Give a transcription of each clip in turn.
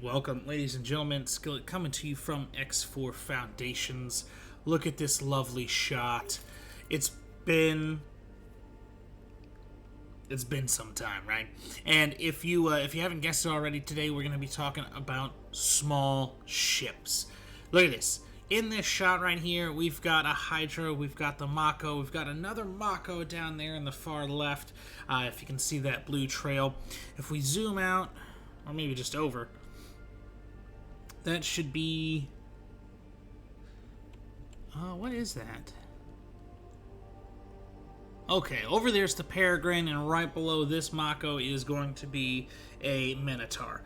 Welcome, ladies and gentlemen. Skillet coming to you from X4 Foundations. Look at this lovely shot. It's been some time, right? And if you haven't guessed it already, today we're going to be talking about small ships. Look at this. In this shot right here, we've got a Hydra, we've got the Mako, we've got another Mako down there in the far left. If you can see that blue trail. If we zoom out, or maybe just over, that should be... what is that? Okay, over there's the Peregrine, and right below this Mako is going to be a Minotaur.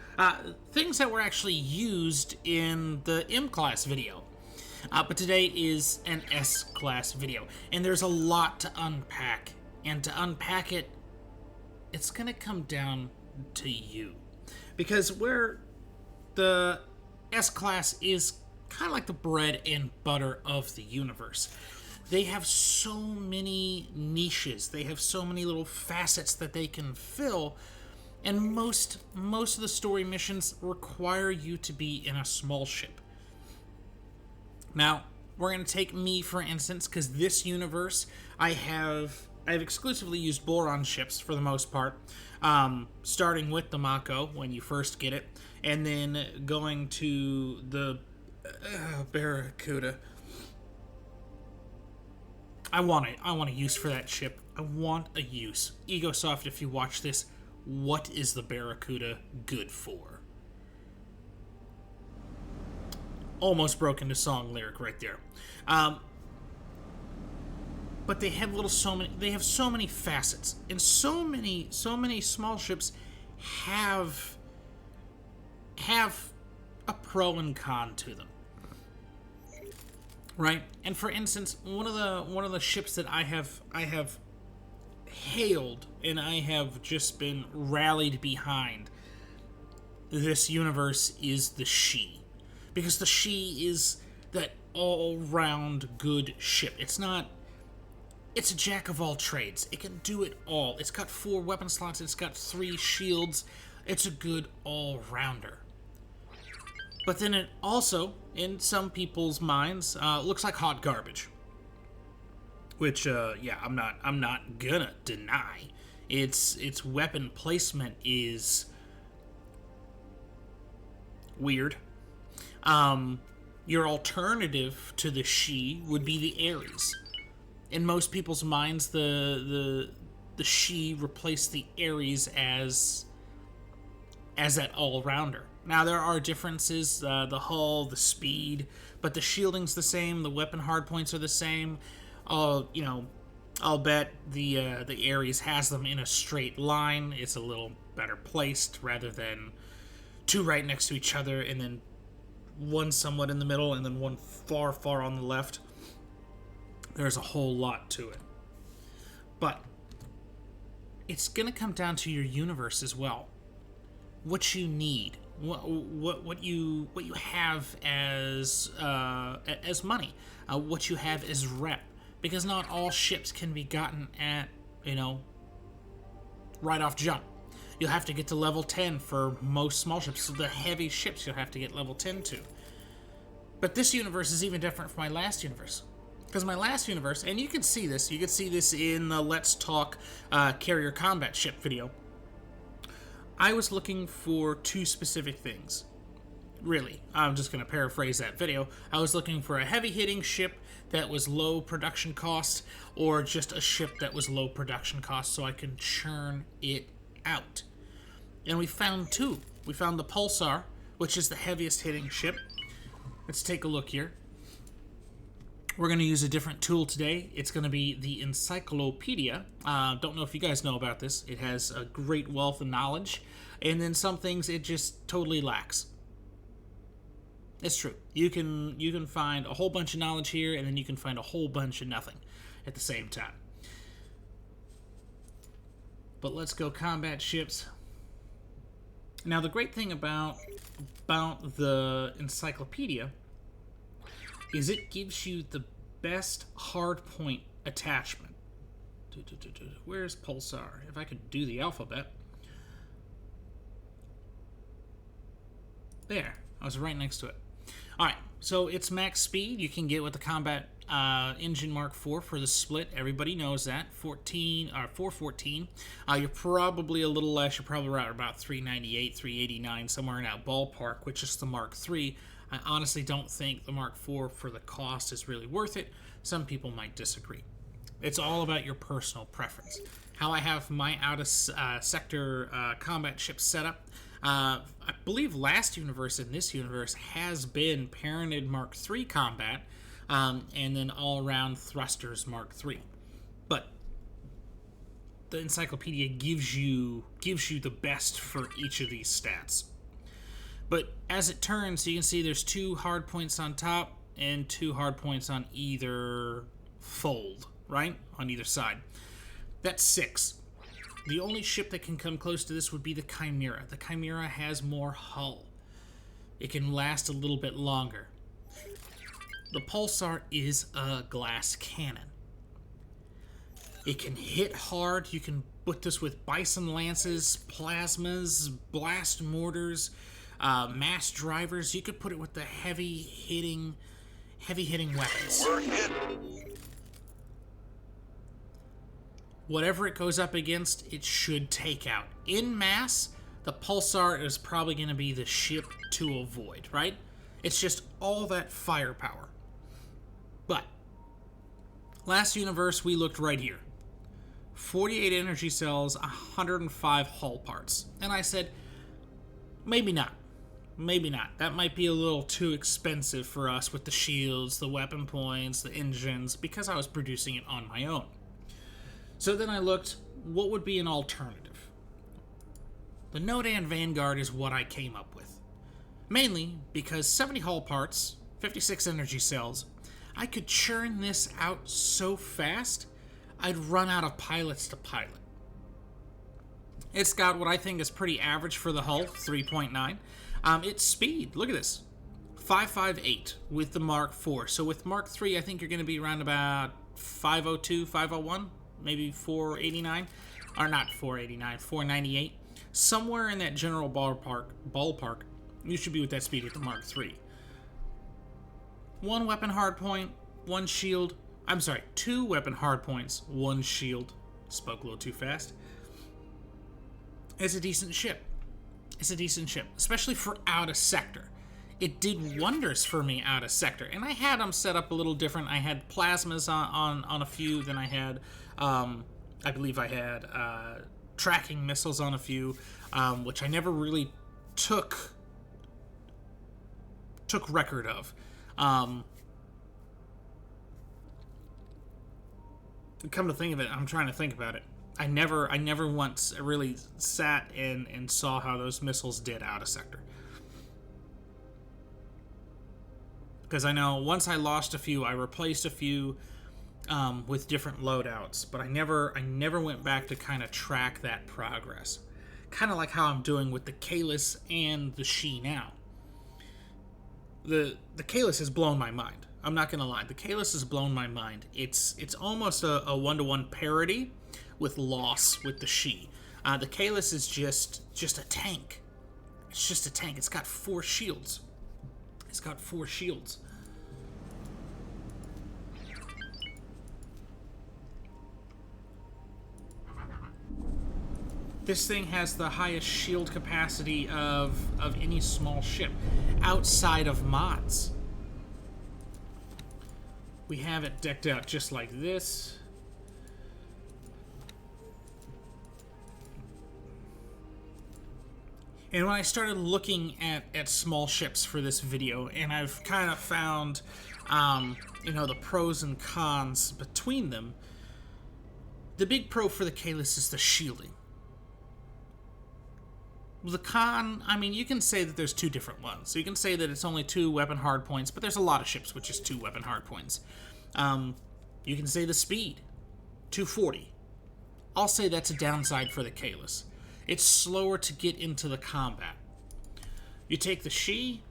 Things that were actually used in the M-Class video. But today is an S-Class video, and there's a lot to unpack. And to unpack it, it's going to come down to you. Because where the S-Class is kind of like the bread and butter of the universe. They have so many niches. They have so many little facets that they can fill. And most of the story missions require you to be in a small ship. Now, we're going to take me, for instance, because this universe, I've exclusively used Boron ships for the most part, starting with the Mako when you first get it, and then going to the Barracuda. I want a use for that ship. I want a use. Egosoft, if you watch this, what is the Barracuda good for? Almost broke into song lyric right there. But they have so many facets, and so many small ships have a pro and con to them, right? And for instance, one of the ships that I have hailed and I have just been rallied behind this universe is the She, because the She is that all-round good ship. It's a jack of all trades. It can do it all. It's got 4 weapon slots. It's got 3 shields. It's a good all-rounder. But then it also, in some people's minds, looks like hot garbage. Which, yeah, I'm not gonna deny. Its weapon placement is weird. Your alternative to the She would be the Ares. In most people's minds, the She replaced the Ares as that all-rounder. Now, there are differences, the hull, the speed, but the shielding's the same, the weapon hardpoints are the same. I'll bet the Ares has them in a straight line. It's a little better placed rather than 2 right next to each other and then one somewhat in the middle and then one far, far on the left. There's a whole lot to it. But it's going to come down to your universe as well. What you need, what you have as money, what you have as rep, because not all ships can be gotten at right off jump. You'll have to get to level 10 for most small ships. So the heavy ships you'll have to get level 10 to. But this universe is even different from my last universe. Because my last universe, and you can see this in the Let's Talk Carrier Combat Ship video. I was looking for 2 specific things. Really, I'm just going to paraphrase that video. I was looking for a heavy-hitting ship that was low production cost, or just a ship that was low production cost so I can churn it out. And we found 2. We found the Pulsar, which is the heaviest hitting ship. Let's take a look here. We're going to use a different tool today. It's going to be the Encyclopedia. Don't know if you guys know about this. It has a great wealth of knowledge, and then some things it just totally lacks. It's true. You can find a whole bunch of knowledge here, and then you can find a whole bunch of nothing at the same time. But let's go combat ships. Now, the great thing about the Encyclopedia is it gives you the best hardpoint attachment. Where's Pulsar? If I could do the alphabet. There. I was right next to it. Alright, so it's max speed. You can get with the Combat Engine Mark IV for the split. Everybody knows that. 414. You're probably a little less. You're probably around about 398, 389, somewhere in that ballpark, which is the Mark III. I honestly don't think the Mark IV for the cost is really worth it. Some people might disagree. It's all about your personal preference. How I have my out-of-sector combat ship set up, I believe last universe and this universe has been parented Mark III combat, and then all-around thrusters Mark III. But the encyclopedia gives you the best for each of these stats. But as it turns, you can see there's 2 hard points on top and 2 hard points on either fold, right? On either side. That's 6. The only ship that can come close to this would be the Chimera. The Chimera has more hull. It can last a little bit longer. The Pulsar is a glass cannon. It can hit hard. You can put this with bison lances, plasmas, blast mortars, mass drivers. You could put it with the heavy hitting weapons. We're hit. Whatever it goes up against, it should take out. In mass, the Pulsar is probably going to be the ship to avoid, right? It's just all that firepower. But last universe, we looked right here. 48 energy cells, 105 hull parts. And I said, maybe not. Maybe not. That might be a little too expensive for us with the shields, the weapon points, the engines, because I was producing it on my own. So then I looked, what would be an alternative? The Nodan Vanguard is what I came up with. Mainly because 70 hull parts, 56 energy cells, I could churn this out so fast, I'd run out of pilots to pilot. It's got what I think is pretty average for the hull, 3.9. Its speed, look at this, 558 with the Mark IV. So with Mark III, I think you're going to be around about 502, 501, maybe 489, or not 489, 498. Somewhere in that general ballpark, you should be with that speed with the Mark III. 1 weapon hardpoint, 1 shield. I'm sorry, 2 weapon hardpoints, 1 shield. Spoke a little too fast. It's a decent ship. It's a decent ship, especially for out of sector. It did wonders for me out of sector, and I had them set up a little different. I had plasmas on a few, then I had, I believe I had tracking missiles on a few, which I never really took record of. Come to think of it, I'm trying to think about it. I never once really sat and saw how those missiles did out of sector. Because I know once I lost a few, I replaced a few with different loadouts, but I never went back to kind of track that progress. Kind of like how I'm doing with the Calis and the She now. The Calis has blown my mind. I'm not gonna lie, the Calis has blown my mind. It's almost a 1-to-1 parody with loss with the She. The Calis is just a tank. It's just a tank. It's got 4 shields. It's got 4 shields. This thing has the highest shield capacity of any small ship outside of mods. We have it decked out just like this. And when I started looking at small ships for this video, and I've kind of found, the pros and cons between them, the big pro for the Calis is the shielding. The con, I mean, you can say that there's 2 different ones. So you can say that it's only 2 weapon hardpoints, but there's a lot of ships with just 2 weapon hardpoints. You can say the speed, 240. I'll say that's a downside for the Calis. It's slower to get into the combat. You take the She.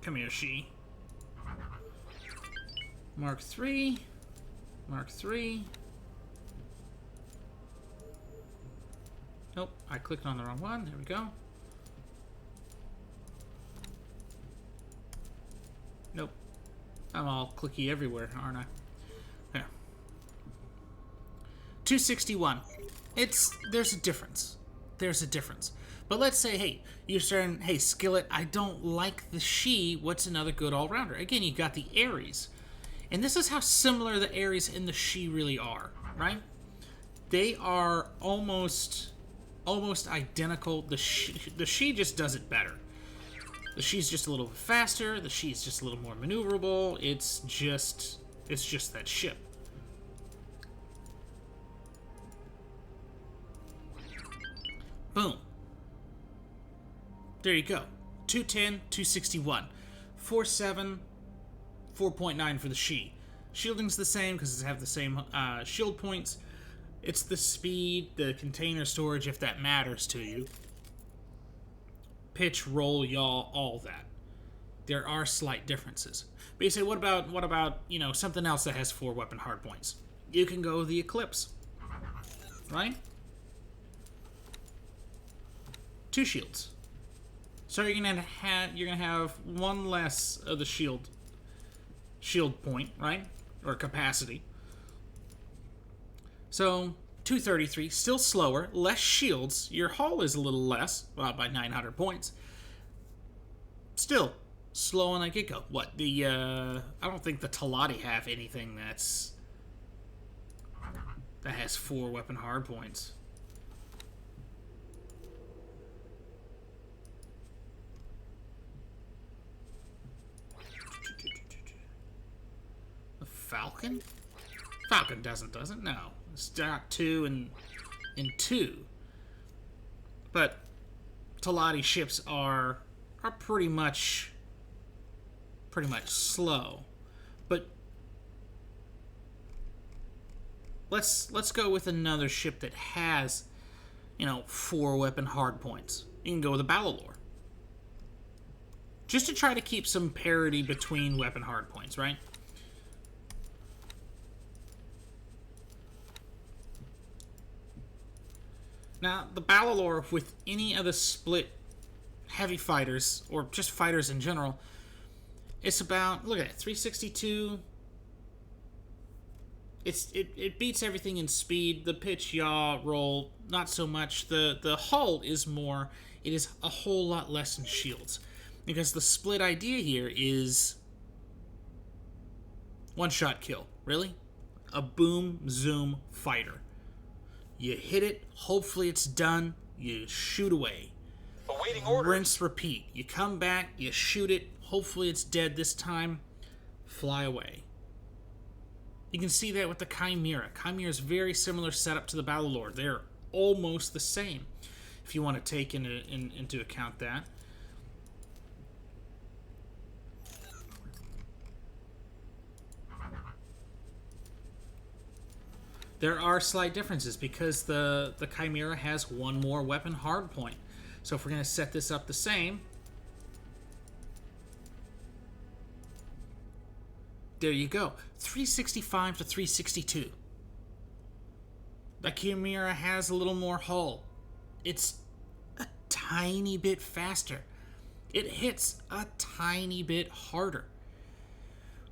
Come here, She. Mark III. Mark III. Nope, I clicked on the wrong one. There we go. Nope. I'm all clicky everywhere, aren't I? There. 261. There's a difference. There's a difference. But let's say, hey, you're saying, hey, Skillet, I don't like the she. What's another good all-rounder? Again, you got the Aries. And this is how similar the Aries and the she really are, right? They are almost identical. The she just does it better. The she's just a little bit faster. The she's just a little more maneuverable. It's just that ship. Boom. There you go. 210, 261. 47, 4.9 for the she. Shielding's the same because it have the same shield points. It's the speed, the container storage, if that matters to you. Pitch, roll, yaw, all that. There are slight differences. But you say, what about something else that has 4 weapon hardpoints? You can go the Eclipse, right? 2 shields. So you're gonna have 1 less of the shield point, right? Or capacity. So 233, still slower, less shields. Your hull is a little less, by 900 points. Still slow on the get-go. What the I don't think the Talati have anything that has 4 weapon hard points. The Falcon? Falcon doesn't, does it? No. It's got 2 and 2. But Talati ships are pretty much slow. But let's go with another ship that has 4 weapon hardpoints. You can go with a Ballalore. Just to try to keep some parity between weapon hardpoints, right? Now, the Ballalore, with any of the split heavy fighters, or just fighters in general, it's about, look at it, 362. It beats everything in speed. The pitch, yaw, roll, not so much. The hull is more, it is a whole lot less in shields. Because the split idea here is one-shot kill. Really? A boom, zoom fighter. You hit it, hopefully it's done, you shoot away. Awaiting orders. Rinse, repeat. You come back, you shoot it, hopefully it's dead this time, fly away. You can see that with the Chimera. Chimera is very similar setup to the Ballalore. They're almost the same, if you want to take into account that. There are slight differences because the Chimera has 1 more weapon hardpoint. So if we're going to set this up the same, there you go. 365 to 362. The Chimera has a little more hull. It's a tiny bit faster. It hits a tiny bit harder.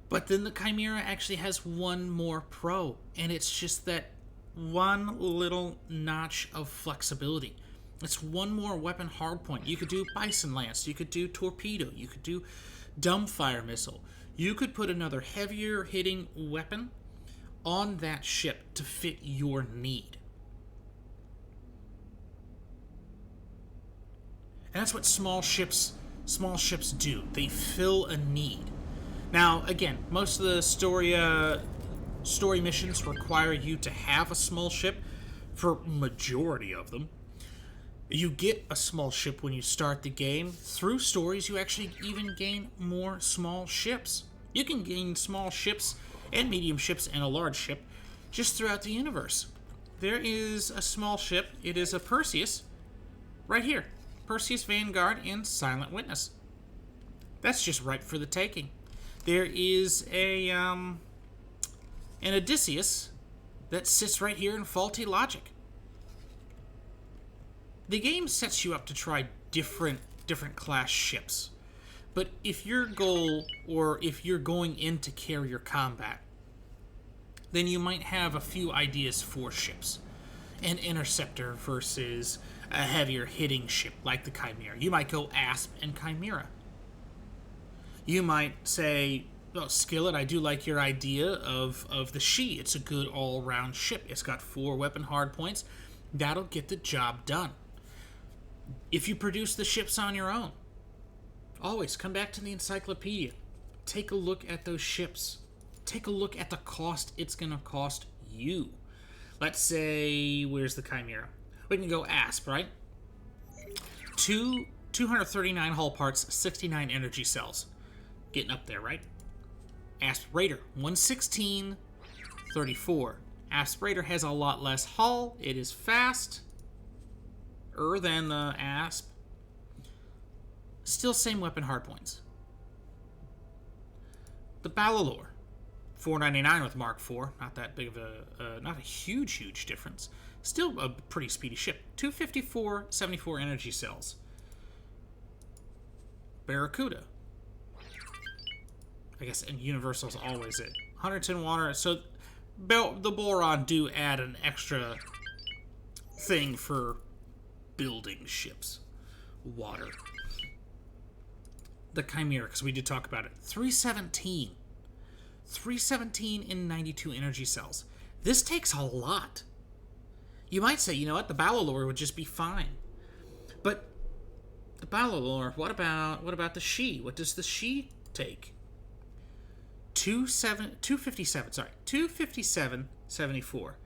But then the Chimera actually has 1 more pro, and it's just that 1 little notch of flexibility. It's 1 more weapon hardpoint. You could do Bison Lance, you could do Torpedo, you could do Dumbfire Missile. You could put another heavier hitting weapon on that ship to fit your need. And that's what small ships do. They fill a need. Now, again, most of the story missions require you to have a small ship for majority of them. You get a small ship when you start the game. Through stories, you actually even gain more small ships. You can gain small ships and medium ships and a large ship just throughout the universe. There is a small ship. It is a Perseus right here. Perseus, Vanguard, and Silent Witness. That's just ripe for the taking. There is an Odysseus that sits right here in Faulty Logic. The game sets you up to try different class ships. But if your goal, or if you're going into carrier combat, then you might have a few ideas for ships. An interceptor versus a heavier hitting ship like the Chimera. You might go Asp and Chimera. You might say, oh, Skillet, I do like your idea of the She. It's a good all-round ship. It's got 4 weapon hardpoints. That'll get the job done. If you produce the ships on your own, always come back to the encyclopedia. Take a look at those ships. Take a look at the cost it's going to cost you. Let's say, where's the Chimera? We can go Asp, right? 239 hull parts, 69 energy cells. Getting up there, right? Asp Raider, 116, 34. Asp Raider has a lot less hull. It is faster than the Asp. Still same weapon hardpoints. The Ballalore, 499 with Mark IV. Not that big of not a huge difference. Still a pretty speedy ship. 254, 74 energy cells. Barracuda. I guess, and Universal's always it. 110 water. So the Boron do add an extra thing for building ships. Water. The Chimera, because we did talk about it. 317. 317 in 92 energy cells. This takes a lot. You might say, you know what, the Ballalore would just be fine. But the Ballalore, what about the She? What does the She take? 257, 74.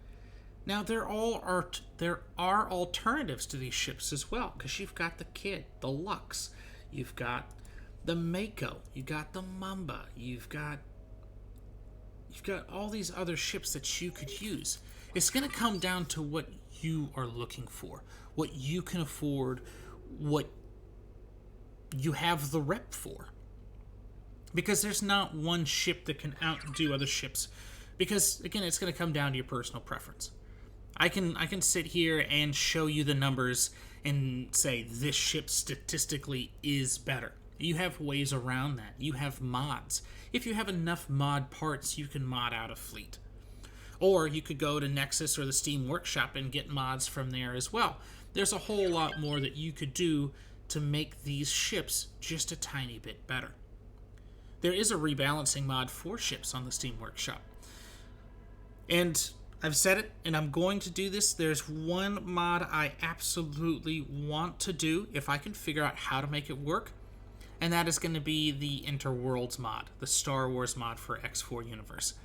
Now there are alternatives to these ships as well, because you've got the Kid, the Lux, you've got the Mako, you got the Mamba, you've got all these other ships that you could use. It's going to come down to what you are looking for, what you can afford, what you have the rep for. Because there's not one ship that can outdo other ships. Because, again, it's going to come down to your personal preference. I can sit here and show you the numbers and say this ship statistically is better. You have ways around that. You have mods. If you have enough mod parts, you can mod out a fleet. Or you could go to Nexus or the Steam Workshop and get mods from there as well. There's a whole lot more that you could do to make these ships just a tiny bit better. There is a rebalancing mod for ships on the Steam Workshop. And I've said it, and I'm going to do this. There's one mod I absolutely want to do if I can figure out how to make it work. And that is going to be the Interworlds mod, the Star Wars mod for X4 Universe.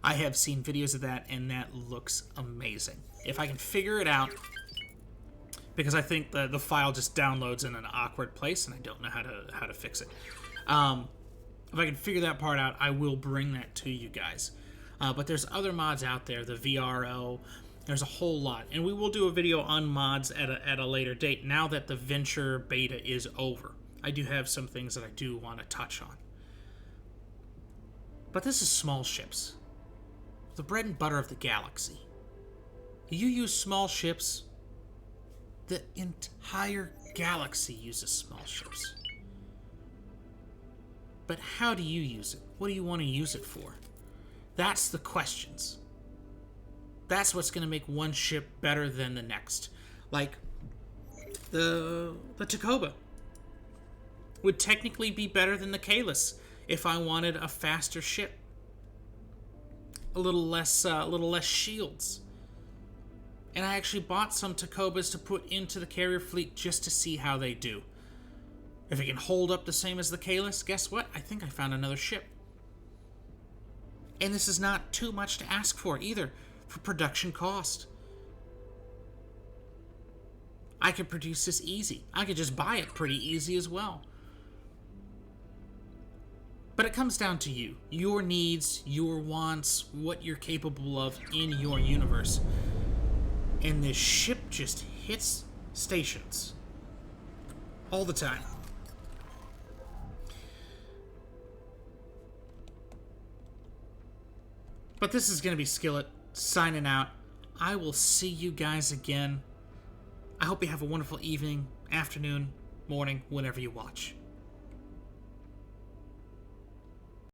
I have seen videos of that, and that looks amazing. If I can figure it out, because I think the file just downloads in an awkward place, and I don't know how to fix it. If I can figure that part out, I will bring that to you guys. But there's other mods out there, the VRO. There's a whole lot, and we will do a video on mods at a later date. Now that the Venture beta is over, I do have some things that I do want to touch on. But this is small ships. The bread and butter of the galaxy. You use small ships. The entire galaxy uses small ships. But how do you use it? What do you want to use it for? That's the questions. That's what's going to make one ship better than the next. Like, the Takoba would technically be better than the Calis if I wanted a faster ship. A little less shields. And I actually bought some Takobas to put into the carrier fleet just to see how they do. If it can hold up the same as the Calis, guess what? I think I found another ship. And this is not too much to ask for either, for production cost. I could produce this easy. I could just buy it pretty easy as well. But it comes down to you. Your needs, your wants, what you're capable of in your universe. And this ship just hits stations. All the time. But this is going to be Skillet signing out. I will see you guys again. I hope you have a wonderful evening, afternoon, morning, whenever you watch.